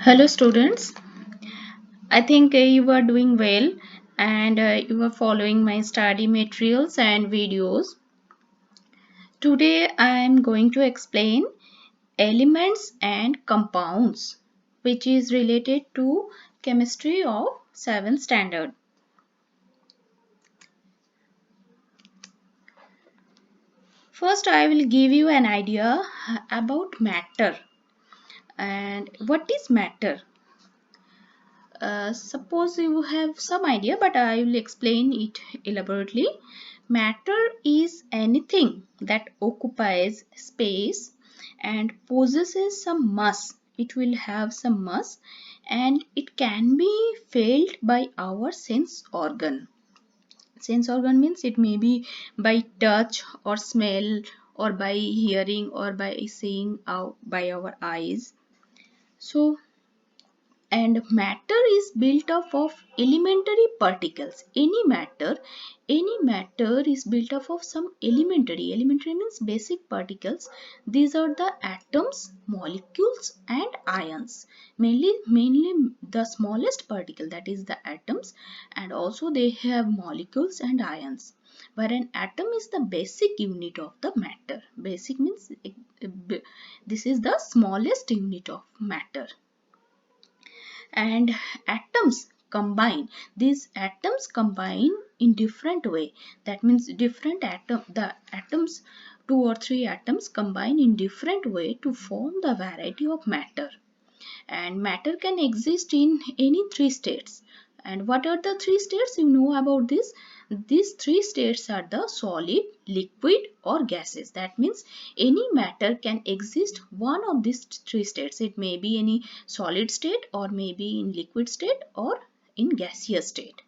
Hello students, I think you are doing well and you are following my study materials and videos. Today I am going to explain elements and compounds which is related to chemistry of 7th standard. First I will give you an idea about matter. And what is matter? Suppose you have some idea, but I will explain it elaborately. Matter is anything that occupies space and possesses some mass. It will have some mass and it can be felt by our sense organ. Sense organ means it may be by touch or smell or by hearing or by seeing out by our eyes. So and matter is built up of elementary particles. Any matter is built up of some elementary means basic particles. These are the atoms, molecules and ions. Mainly the smallest particle, that is the atoms, and also they have molecules and ions, where an atom is the basic unit of the matter. Basic means this is the smallest unit of matter. And atoms combine, these atoms combine in different way. That means different the atoms, two or three atoms combine in different way to form the variety of matter. And matter can exist in any three states. And what are the three states? You know about this. These three states are the solid, liquid or gases. That means any matter can exist one of these three states. It may be any solid state or maybe in liquid state or in gaseous state,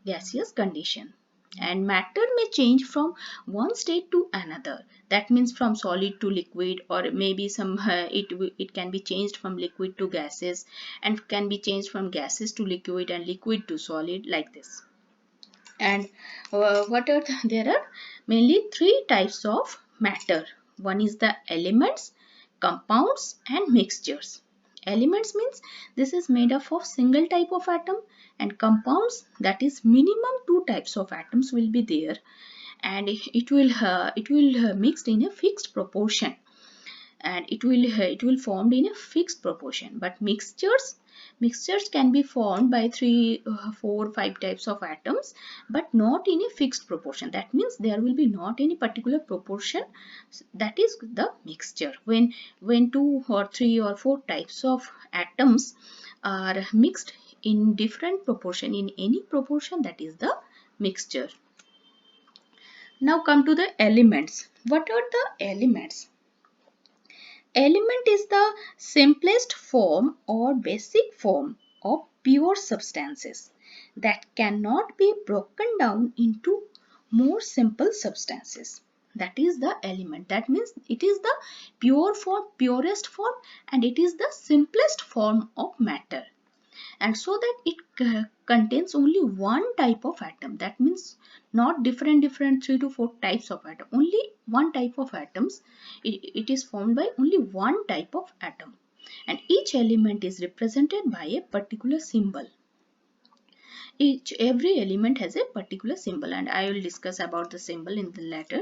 gaseous condition. And matter may change from one state to another. That means from solid to liquid, or maybe it can be changed from liquid to gases, and can be changed from gases to liquid and liquid to solid, like this. And there are mainly three types of matter. One is the elements, compounds and mixtures. Elements means this is made up of single type of atom, and compounds, that is minimum two types of atoms will be there, and it will mixed in a fixed proportion, and it will formed in a fixed proportion. But mixtures can be formed by 3 4 5 types of atoms, but not in a fixed proportion. That means there will be not any particular proportion. That is the mixture. When two or three or four types of atoms are mixed in different proportion, in any proportion, that is the mixture. Now come to the elements. What are the elements? Element is the simplest form or basic form of pure substances that cannot be broken down into more simple substances. That is the element. That means it is the pure form, purest form, and it is the simplest form of matter. And so that it contains only one type of atom. That means not different 3 to 4 types of atom, only one type of atoms. It is formed by only one type of atom, and each element is represented by a particular symbol. Every element has a particular symbol, and I will discuss about the symbol in the later.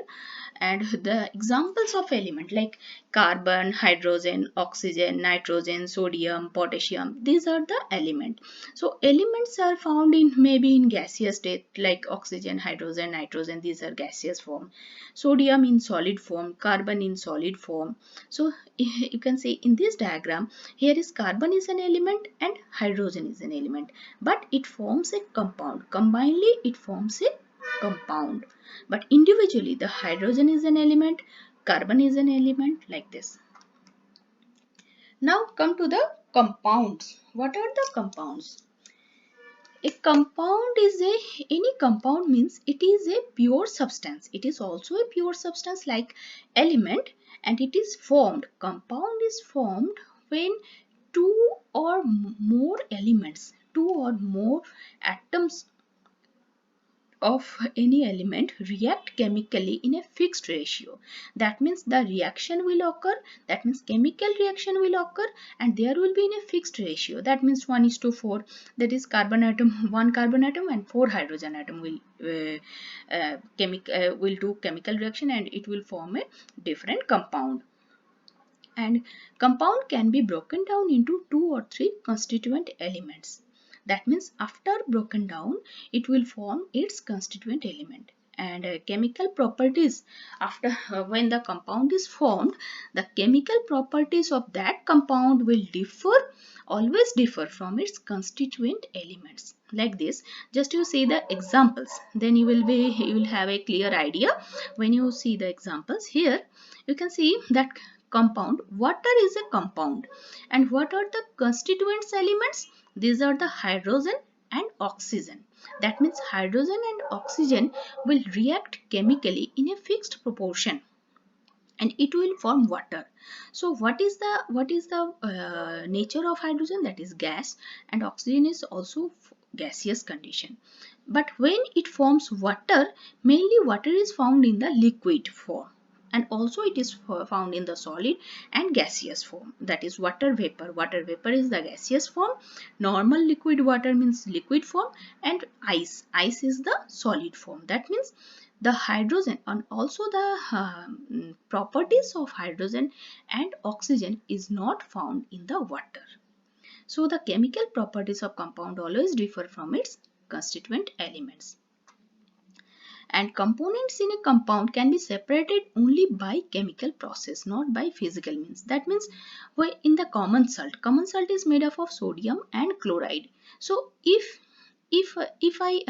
And the examples of element like carbon, hydrogen, oxygen, nitrogen, sodium, potassium, these are the element. So elements are found in maybe in gaseous state, like oxygen, hydrogen, nitrogen, these are gaseous form. Sodium in solid form, carbon in solid form. So you can see in this diagram, here is carbon is an element and hydrogen is an element, but it forms a compound. Combinedly it forms a compound, but individually the hydrogen is an element, carbon is an element, like this. Now come to the compounds. What are the compounds? A compound is any compound means it is a pure substance. It is also a pure substance like element, and it is formed. Compound is formed when two or more elements, two or more atoms of any element react chemically in a fixed ratio. That means the reaction will occur, that means chemical reaction will occur, and there will be in a fixed ratio. That means 1:4. That is carbon atom, one carbon atom and 4 hydrogen atom will do chemical reaction, and it will form a different compound. And compound can be broken down into 2 or 3 constituent elements. That means after broken down, it will form its constituent element. And chemical properties, after when the compound is formed, the chemical properties of that compound will always differ from its constituent elements. Like this, just you see the examples, then you will have a clear idea. When you see the examples here, you can see that compound, water is a compound, and what are the constituents elements? These are the hydrogen and oxygen. That means hydrogen and oxygen will react chemically in a fixed proportion, and it will form water. So what is the nature of hydrogen? That is gas, and oxygen is also gaseous condition. But when it forms water, mainly water is found in the liquid form, and also it is found in the solid and gaseous form. That is water vapor. Water vapor is the gaseous form, normal liquid water means liquid form, and ice is the solid form. That means the hydrogen and also the properties of hydrogen and oxygen is not found in the water. So the chemical properties of compound always differ from its constituent elements. And components in a compound can be separated only by chemical process, not by physical means. That means in the common salt is made up of sodium and chloride. So if I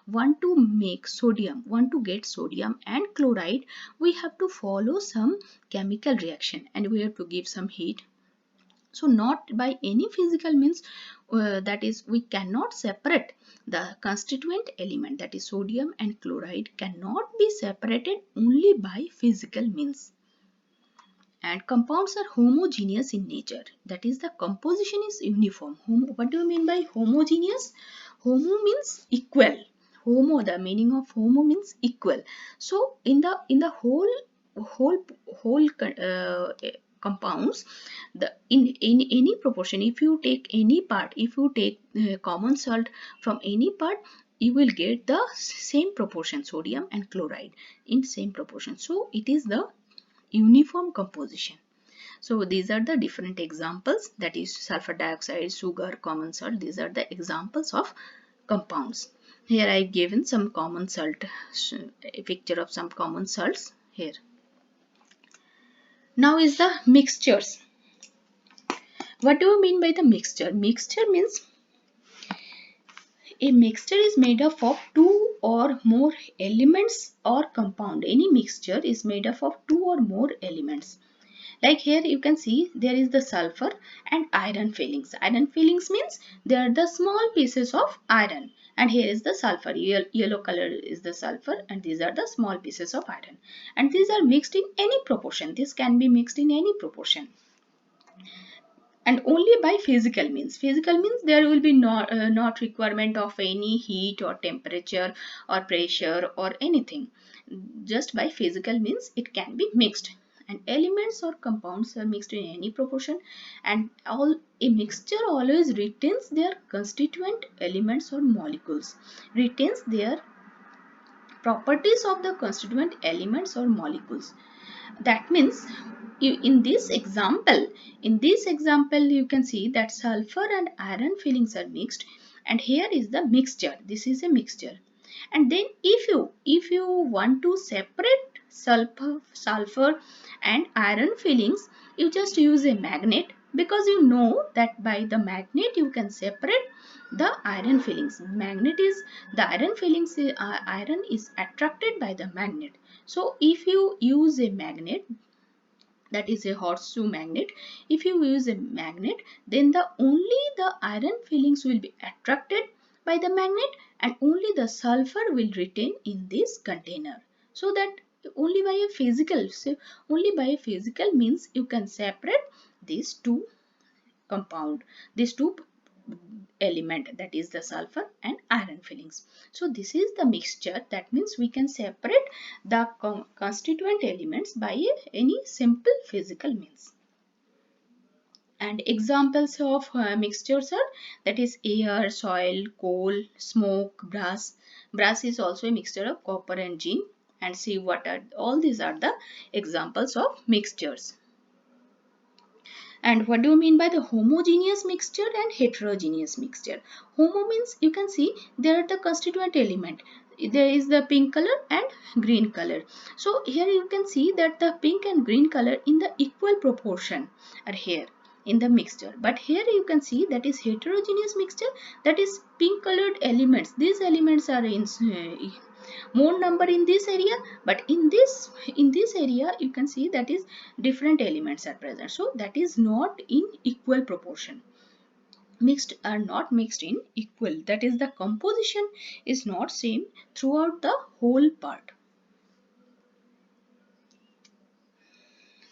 want to make sodium, want to get sodium and chloride, we have to follow some chemical reaction, and we have to give some heat. So not by any physical means, that is we cannot separate the constituent element, that is sodium and chloride cannot be separated only by physical means. And compounds are homogeneous in nature, that is the composition is uniform. What do you mean by homogeneous? Homo means equal. The meaning of homo means equal. So in the whole compounds, in any proportion, if you take any part, if you take common salt from any part, you will get the same proportion, sodium and chloride in same proportion. So it is the uniform composition. So these are the different examples, that is sulfur dioxide, sugar, common salt. These are the examples of compounds. Here I have given some common salt, a picture of some common salts here. Now is the mixtures. What do you mean by the mixture? Mixture means a mixture is made up of 2 or more elements or compound. Any mixture is made up of 2 or more elements. Like here you can see there is the sulfur and iron fillings. Iron fillings means they are the small pieces of iron, and here is the sulfur. Yellow color is the sulfur, and these are the small pieces of iron, and these are mixed in any proportion. This can be mixed in any proportion, and only by physical means. Physical means there will be not requirement of any heat or temperature or pressure or anything. Just by physical means it can be mixed, and elements or compounds are mixed in any proportion, and a mixture always retains their constituent elements or molecules, retains their properties of the constituent elements or molecules. That means in this example you can see that sulfur and iron fillings are mixed, and here is the mixture. This is a mixture. And then if you want to separate sulfur and iron fillings, you just use a magnet, because you know that by the magnet you can separate the iron fillings. The iron fillings, iron is attracted by the magnet. So if you use a magnet, that is a horseshoe magnet, if you use a magnet, then only the iron fillings will be attracted by the magnet, and only the sulfur will retain in this container. So that only by a physical means you can separate these two element, that is the sulfur and iron fillings. So this is the mixture. That means we can separate the constituent elements by any simple physical means. And examples of mixtures are, that is air, soil, coal, smoke, brass. Brass is also a mixture of copper and zinc. And see what are all these are the examples of mixtures. And what do you mean by the homogeneous mixture and heterogeneous mixture? Homo means, you can see there are the constituent element. There is the pink color and green color. So here you can see that the pink and green color in the equal proportion are here in the mixture. But here you can see that is heterogeneous mixture, that is pink colored elements. These elements are in more number in this area, but in this area you can see that is different elements are present, so that is not in equal proportion. Mixed are not mixed in equal, that is the composition is not same throughout the whole part.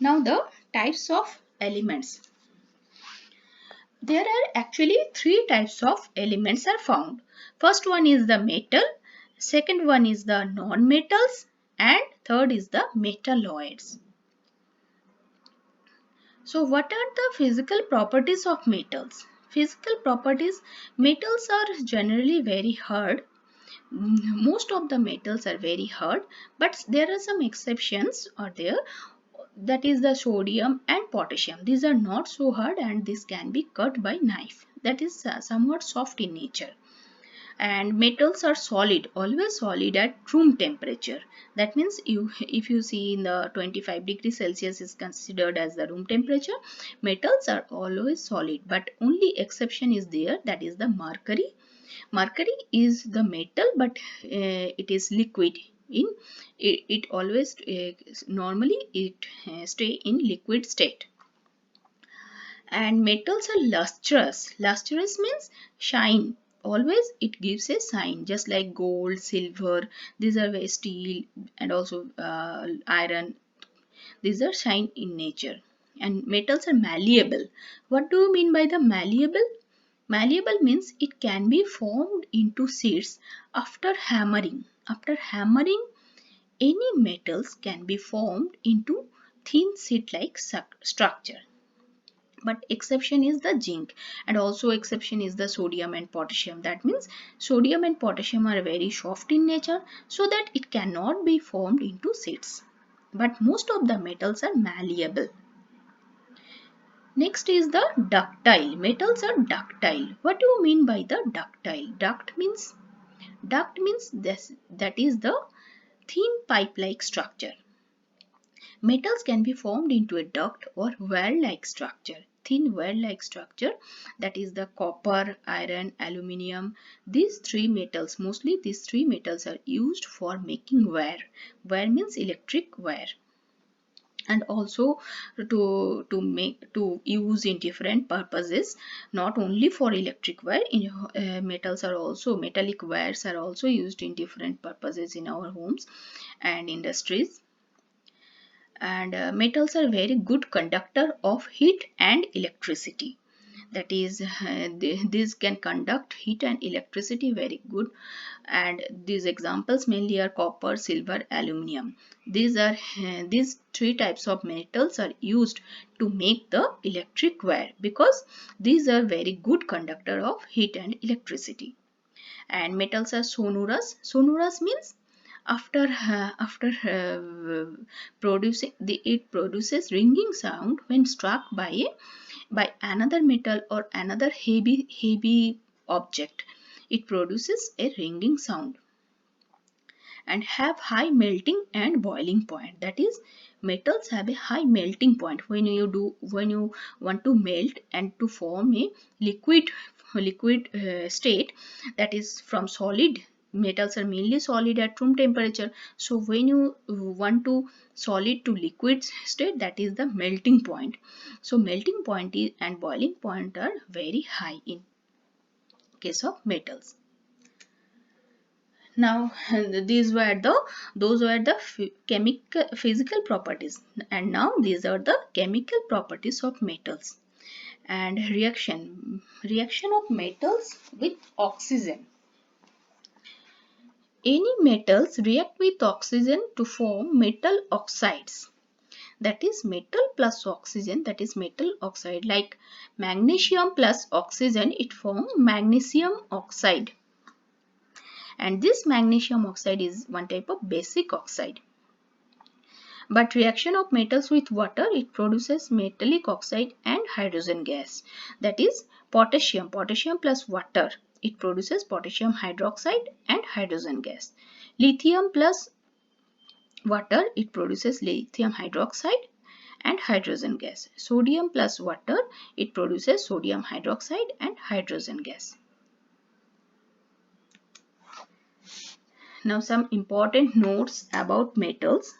Now the types of elements. There are actually three types of elements are found. First one is the metal, second one is the non-metals, and third is the metalloids. So what are the physical properties of metals? Physical properties, metals are generally very hard. Most of the metals are very hard, but there are some exceptions are there, that is the sodium and potassium. These are not so hard and this can be cut by knife. That is somewhat soft in nature. And metals are solid, always solid at room temperature. That means if you see in the 25 degrees Celsius is considered as the room temperature, metals are always solid, but only exception is there, that is the mercury. Mercury is the metal, but it is liquid in it always normally it stay in liquid state. And metals are lustrous. Lustrous means shine. Always it gives a sign, just like gold, silver. These are very steel and also iron. These are shine in nature. And metals are malleable. What do you mean by the malleable? Malleable means it can be formed into sheets after hammering. After hammering, any metals can be formed into thin sheet-like structure. But exception is the zinc, and also exception is the sodium and potassium. That means sodium and potassium are very soft in nature, so that it cannot be formed into sheets, but most of the metals are malleable. Next is the ductile. Metals are ductile. What do you mean by the ductile? Duct means this, that is the thin pipe like structure. Metals can be formed into a duct or wire-like structure. Thin wire-like structure, that is the copper, iron, aluminium. These three metals, mostly these three metals are used for making wire. Wire means electric wire. And also to use in different purposes, not only for electric wire. Metals are also, metallic wires are also used in different purposes in our homes and industries. And metals are very good conductor of heat and electricity. That is these can conduct heat and electricity very good. And these examples mainly are copper, silver, aluminium. These three types of metals are used to make the electric wire, because these are very good conductor of heat and electricity. And metals are sonorous. Sonorous means after producing it produces ringing sound when struck by another metal or another heavy object. It produces a ringing sound. And have high melting and boiling point. That is, metals have a high melting point. When you want to melt and to form a liquid state, that is from solid. Metals are mainly solid at room temperature. So when you want to solid to liquid state, that is the melting point. So melting point and boiling point are very high in case of metals. Now those were the chemical physical properties, and now these are the chemical properties of metals. And reaction of metals with oxygen. Any metals react with oxygen to form metal oxides. That is metal plus oxygen, that is metal oxide. Like magnesium plus oxygen, it forms magnesium oxide. And this magnesium oxide is one type of basic oxide. But reaction of metals with water, it produces metallic oxide and hydrogen gas. That is potassium plus water, it produces potassium hydroxide and hydrogen gas. Lithium plus water, it produces lithium hydroxide and hydrogen gas. Sodium plus water, it produces sodium hydroxide and hydrogen gas. Now some important notes about metals.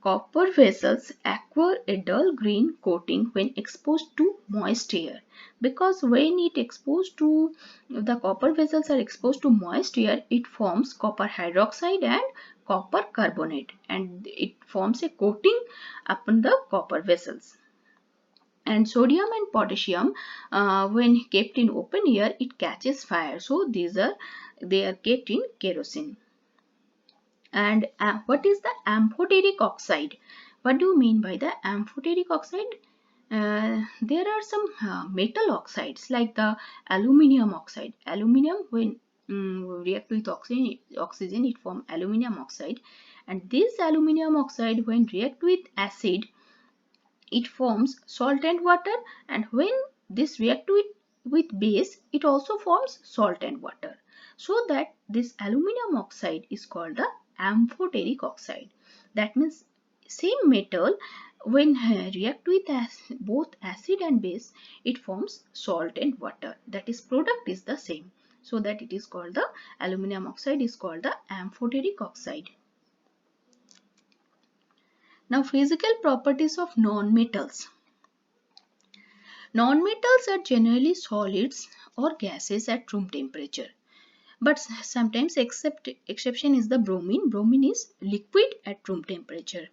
Copper vessels acquire a dull green coating when exposed to moist air, because when the copper vessels are exposed to moist air, it forms copper hydroxide and copper carbonate, and it forms a coating upon the copper vessels. And sodium and potassium, when kept in open air, it catches fire, so they are kept in kerosene. And what is the amphoteric oxide? What do you mean by the amphoteric oxide? There are some metal oxides like the aluminium oxide. Aluminium, when react with oxygen, it forms aluminium oxide. And this aluminium oxide, when react with acid, it forms salt and water. And when this react with base, it also forms salt and water. So that this aluminum oxide is called the amphoteric oxide. That means same metal, when react with both acid and base, it forms salt and water. That is, product is the same. So that it is called the aluminum oxide is called the amphoteric oxide. Now physical properties of non-metals. Non-metals are generally solids or gases at room temperature. But sometimes exception is the bromine. Bromine is liquid at room temperature.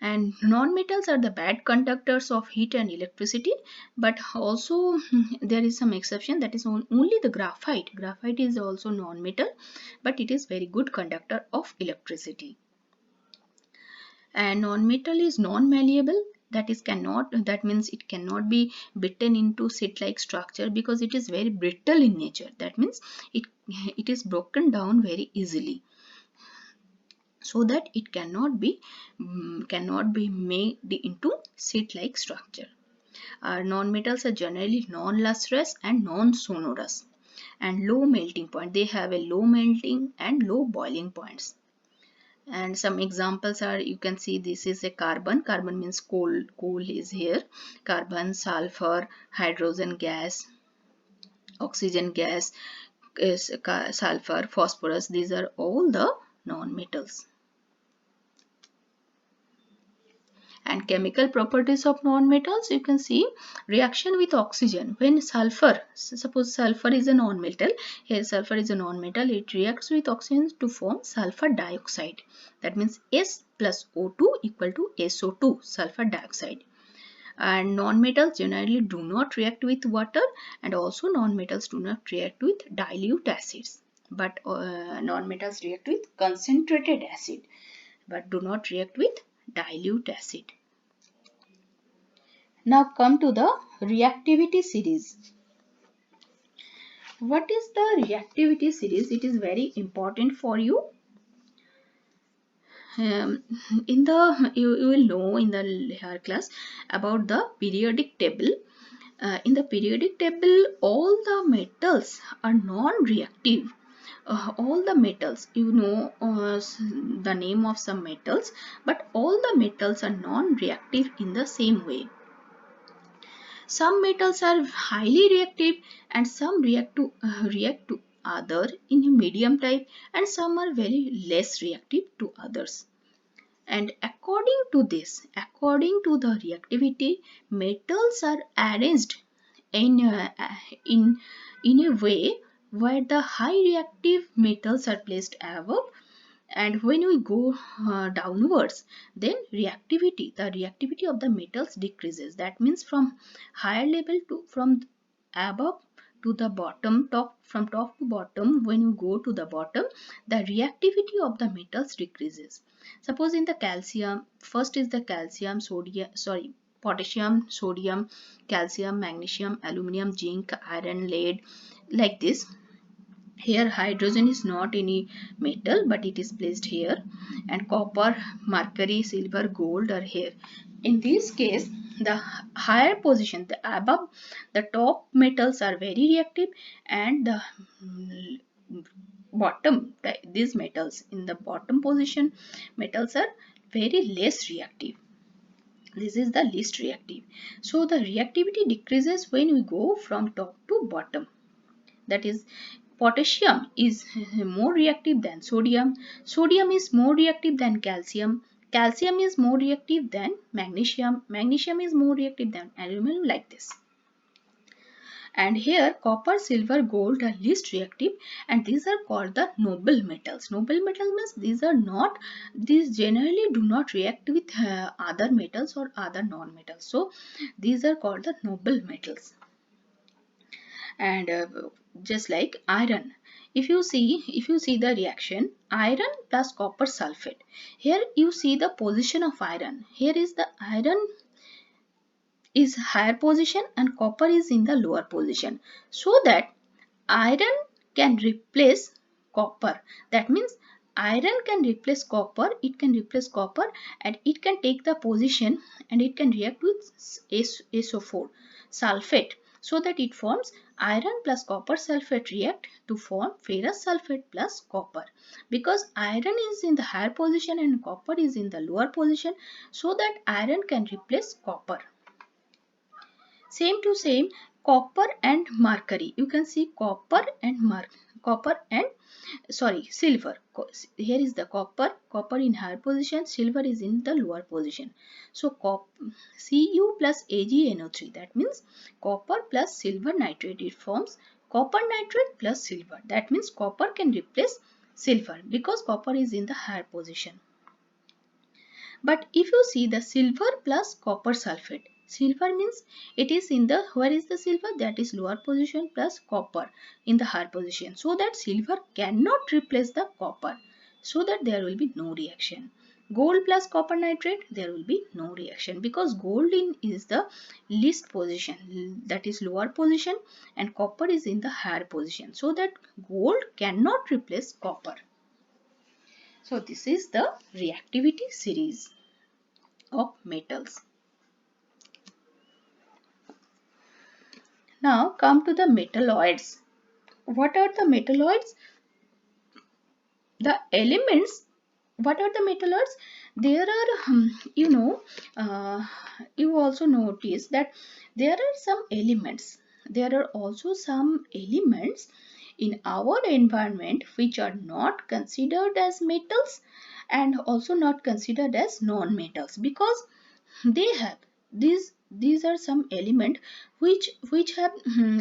And non-metals are the bad conductors of heat and electricity. But also there is some exception, that is only the graphite. Graphite is also non-metal, but it is very good conductor of electricity. And non-metal is non-malleable, that means it cannot be bitten into sheet like structure, because it is very brittle in nature. That means it is broken down very easily, so that it cannot be made into sheet like structure. Non-metals are generally non-lustrous and non-sonorous, and low melting point. They have a low melting and low boiling points. And some examples are, you can see this is a carbon. Carbon means coal is here. Carbon, sulfur, hydrogen gas, oxygen gas, is sulfur, phosphorus. These are all the non-metals. And chemical properties of non-metals, you can see reaction with oxygen. When sulfur, suppose sulfur is a non-metal, here sulfur is a non-metal, it reacts with oxygen to form sulfur dioxide. That means S plus O2 equal to SO2, sulfur dioxide. And non-metals generally do not react with water, and also non-metals do not react with dilute acids. But non-metals react with concentrated acid, but do not react with dilute acid. Now come to the reactivity series. What is the reactivity series? It is very important for you. You will know in the higher class about the periodic table. In the periodic table, all the metals are non-reactive. All the metals, you know the name of some metals, but all the metals are non-reactive in the same way. Some metals are highly reactive, and some react to other in a medium type, and some are very less reactive to others. And according to the reactivity, metals are arranged in a way where the high reactive metals are placed above And when we go downwards, then the reactivity of the metals decreases. That means from higher level to from above to the bottom, from top to bottom, when you go to the bottom, the reactivity of the metals decreases. Suppose in the calcium, first is the calcium, sodium, sorry, potassium, sodium, calcium, magnesium, aluminum, zinc, iron, lead, like this. Here hydrogen is not any metal, but it is placed here, and copper, mercury, silver, gold are here. In this case, the higher position, the above, the top metals are very reactive, and the bottom, these metals in the bottom position metals are very less reactive. This is the least reactive. So the reactivity decreases when we go from top to bottom. That is, potassium is more reactive than sodium, sodium is more reactive than calcium, calcium is more reactive than magnesium, magnesium is more reactive than aluminum, like this. And here copper, silver, gold are least reactive, and these are called the noble metals. Noble metals means these generally do not react with other metals or other non-metals. So these are called the noble metals. And just like iron, if you see the reaction, iron plus copper sulfate, here you see the position of iron. Here is the iron is higher position and copper is in the lower position, so that iron can replace copper. That means iron can replace copper, it can replace copper, and it can take the position, and it can react with SO4 sulfate, so that it forms iron plus copper sulfate react to form ferrous sulfate plus copper. Because iron is in the higher position and copper is in the lower position, so that iron can replace copper. Same to same, copper and mercury, you can see copper and silver. Here is the copper in higher position, silver is in the lower position. So Cu plus AgNO3, that means copper plus silver nitrate, it forms copper nitrate plus silver. That means copper can replace silver because copper is in the higher position. But if you see the silver plus copper sulfate, silver means it is in the, where is the silver? That is lower position, plus copper in the higher position. So that silver cannot replace the copper. So that there will be no reaction. Gold plus copper nitrate, there will be no reaction, because gold is the least position, that is lower position, and copper is in the higher position. So that gold cannot replace copper. So this is the reactivity series of metals. Now come to the metalloids. What are the metalloids? The elements. What are the metalloids? There are, you also notice that there are some elements. There are also some elements in our environment which are not considered as metals and also not considered as non-metals, because they have these are some element which have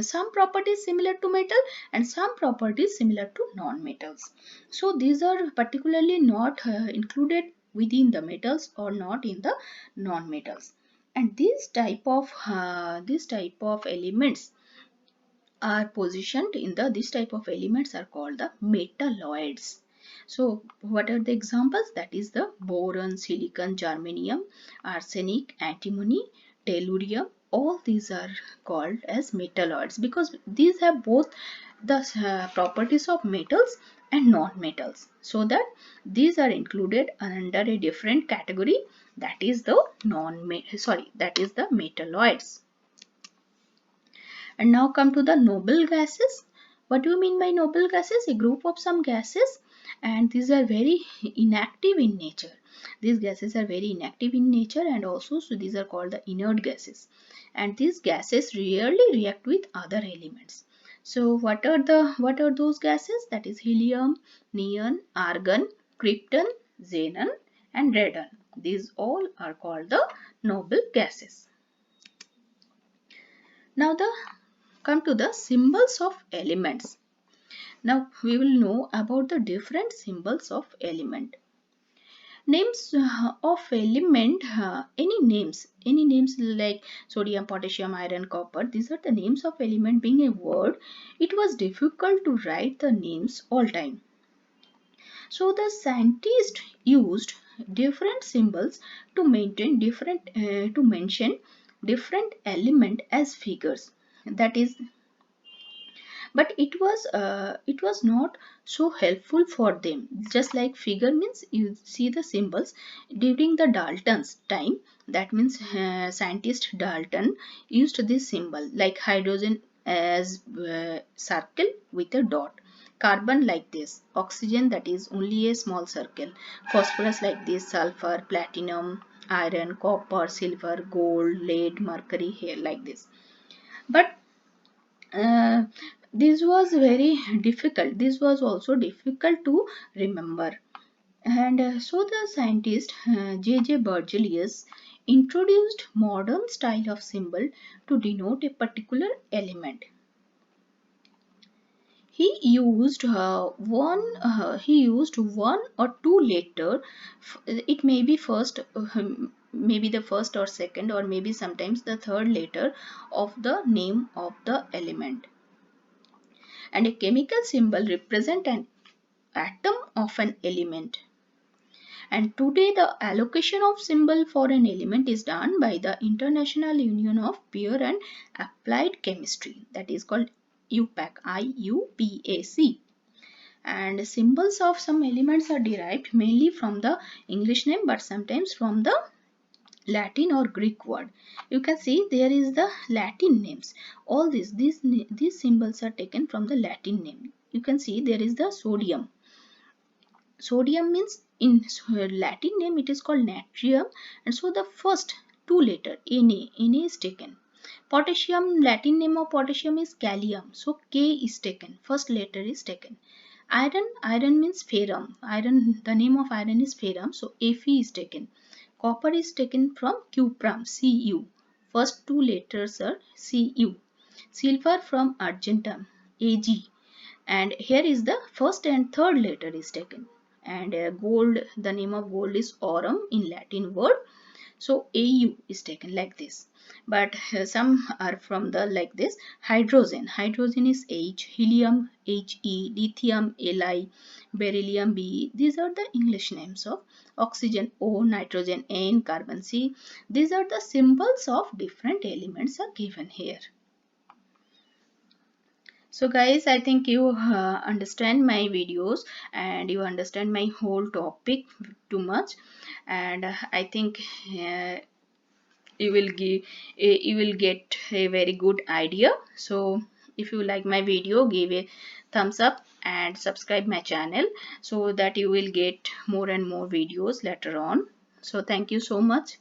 some properties similar to metal and some properties similar to non-metals. So these are particularly not included within the metals or not in the non-metals. And this type of elements are positioned in the, this type of elements are called the metalloids. So what are the examples? That is the boron, silicon, germanium, arsenic, antimony, tellurium. All these are called as metalloids because these have both the properties of metals and non-metals. So that these are included under a different category, that is the that is the metalloids. And now come to the noble gases. What do you mean by noble gases? A group of some gases, and these are very inactive in nature. These gases are very inactive in nature, and also so these are called the inert gases. And these gases rarely react with other elements. So what are those gases? That is helium, neon, argon, krypton, xenon, and radon. These all are called the noble gases. Now come to the symbols of elements. Now we will know about the different symbols of element. Names of element, any names like sodium, potassium, iron, copper, these are the names of element. Being a word, it was difficult to write the names all time. So the scientists used different symbols to maintain to mention different element as figures. That is, but it was not so helpful for them. Just like figure means you see the symbols during the Dalton's time. That means scientist Dalton used this symbol like hydrogen as circle with a dot, carbon like this, oxygen that is only a small circle, phosphorus like this, sulfur, platinum, iron, copper, silver, gold, lead, mercury here like this. But uh, this was very difficult. This was also difficult to remember. And so the scientist J.J. Berzelius introduced modern style of symbol to denote a particular element. He used one or two letter. It may be first, maybe the first or second, or maybe sometimes the third letter of the name of the element. And a chemical symbol represent an atom of an element. And today the allocation of symbol for an element is done by the International Union of Pure and Applied Chemistry, that is called UPAC, IUPAC. And symbols of some elements are derived mainly from the English name, but sometimes from the Latin or Greek word. You can see there is the Latin names. All these symbols are taken from the Latin name. You can see there is the sodium. Sodium means in Latin name it is called natrium, and so the first two letter Na is taken. Potassium, Latin name of potassium is Kalium, so K is taken. First letter is taken. Iron means ferrum. Iron, the name of iron is ferrum, so Fe is taken. Copper is taken from cuprum, Cu. First two letters are Cu. Silver from argentum, Ag. And here is the first and third letter is taken. And gold, the name of gold is aurum in Latin word. So Au is taken like this. But some are from the like this. Hydrogen. Hydrogen is H. Helium He. Lithium Li. Beryllium Be. These are the English names of oxygen O. Nitrogen N. Carbon C. These are the symbols of different elements are given here. So guys, I think you understand my videos and you understand my whole topic too much, and I think you will you will get a very good idea. So if you like my video, give a thumbs up and subscribe my channel so that you will get more and more videos later on. So thank you so much.